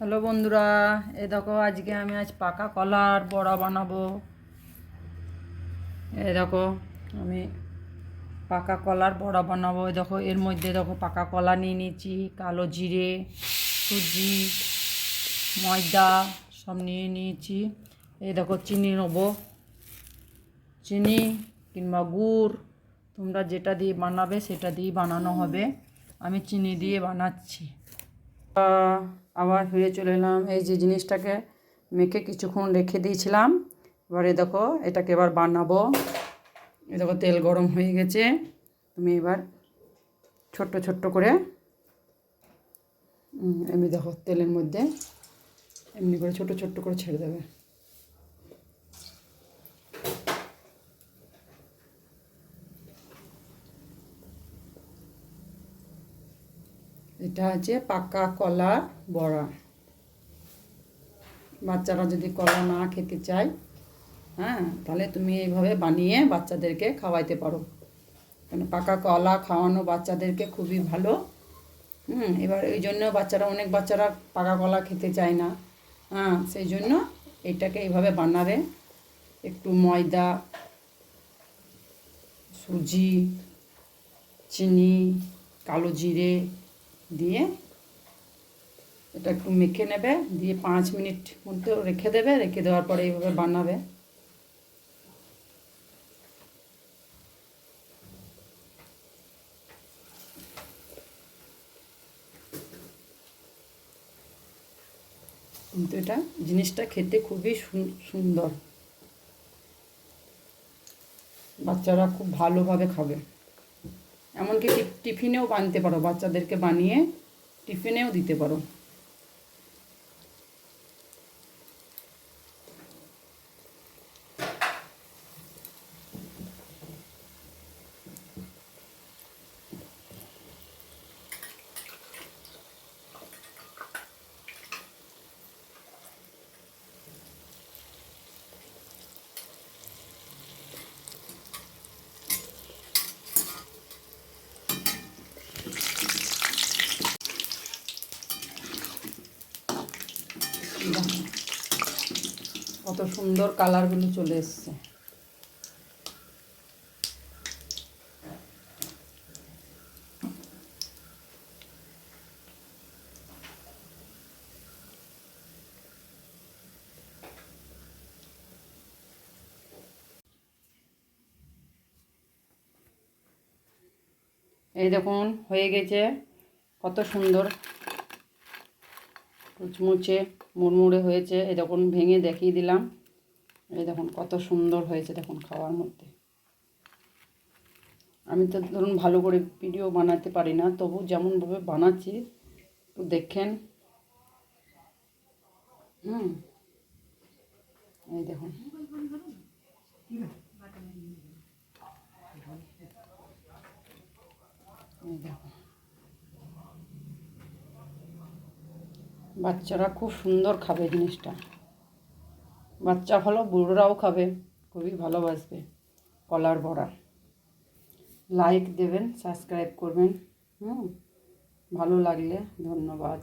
Hello বন্ধুরা, এ দেখো আজকে আমি পাকা কলার বড়া বানাবো। দেখো আমি পাকা কলার বড়া বানাবো। দেখো এর মধ্যে দেখো পাকা কলা নিয়ে নিয়েছি, কালো জিরে, সুজি, ময়দা সব নিয়ে নিয়েছি। দেখো চিনি নেবো, চিনি কিংবা গুড়, তোমরা যেটা দিয়ে বানাবে সেটা দিয়ে বানানো হবে। আমি চিনি দিয়ে বানাচ্ছি। আবার ফিরে চলে এলাম। এই যে জিনিসটাকে মেখে কিছুক্ষণ রেখে দিয়েছিলাম, এবারে দেখো এটাকে এবার বানাবো। এই দেখো তেল গরম হয়ে গেছে। তুমি এবার ছোট্ট ছোট্ট করে এমনি দেখো তেলের মধ্যে এমনি করে ছোট ছোট্ট করে ছেড়ে দেবে। এটা হচ্ছে পাকা কলার বড়া। বাচ্চারা যদি কলা না খেতে চায়, তাহলে তুমি এইভাবে বানিয়ে বাচ্চাদেরকে খাওয়াইতে পারো। কারণ পাকা কলা খাওয়ানো বাচ্চাদেরকে খুবই ভালো। এবার এই জন্য অনেক বাচ্চারা পাকা কলা খেতে চায় না। সেই জন্য এটাকে এইভাবে বানাবে। একটু ময়দা, সুজি, চিনি, কালো জিরে দিয়ে এটা একটু মেখে নেবে, দিয়ে 5 মিনিট মতো রেখে দেবে। রেখে দেওয়ার পরে এইভাবে বানাবে। কিন্তু এটা জিনিসটা খেতে খুবই সুন্দর, বাচ্চারা খুব ভালোভাবে খাবে। এমনকি টিফিনেও বানাতে পারো, বাচ্চাদেরকে বানিয়ে টিফিনেও দিতে পারো। কত সুন্দর কালারগুলো চলে এসছে। এই দেখুন হয়ে গেছে, কত সুন্দর মুচমুচে মুড়মুড়ে হয়েছে। এই দেখুন ভেঙে দেখিয়ে দিলাম। এই দেখুন কত সুন্দর হয়েছে, দেখুন খাওয়ার মধ্যে। আমি তো ধরুন ভালো করে ভিডিও বানাতে পারি না, তবু যেমনভাবে বানাচ্ছি একটু দেখেন। এই দেখুন, এই দেখুন বাচ্চারা খুব সুন্দর খাবে জিনিসটা। বাচ্চা ভালো, বুড়োরাও খাবে, খুবই ভালোবাসবে কলার বড়া। লাইক দেবেন, সাবস্ক্রাইব করবেন। ভালো লাগলে ধন্যবাদ।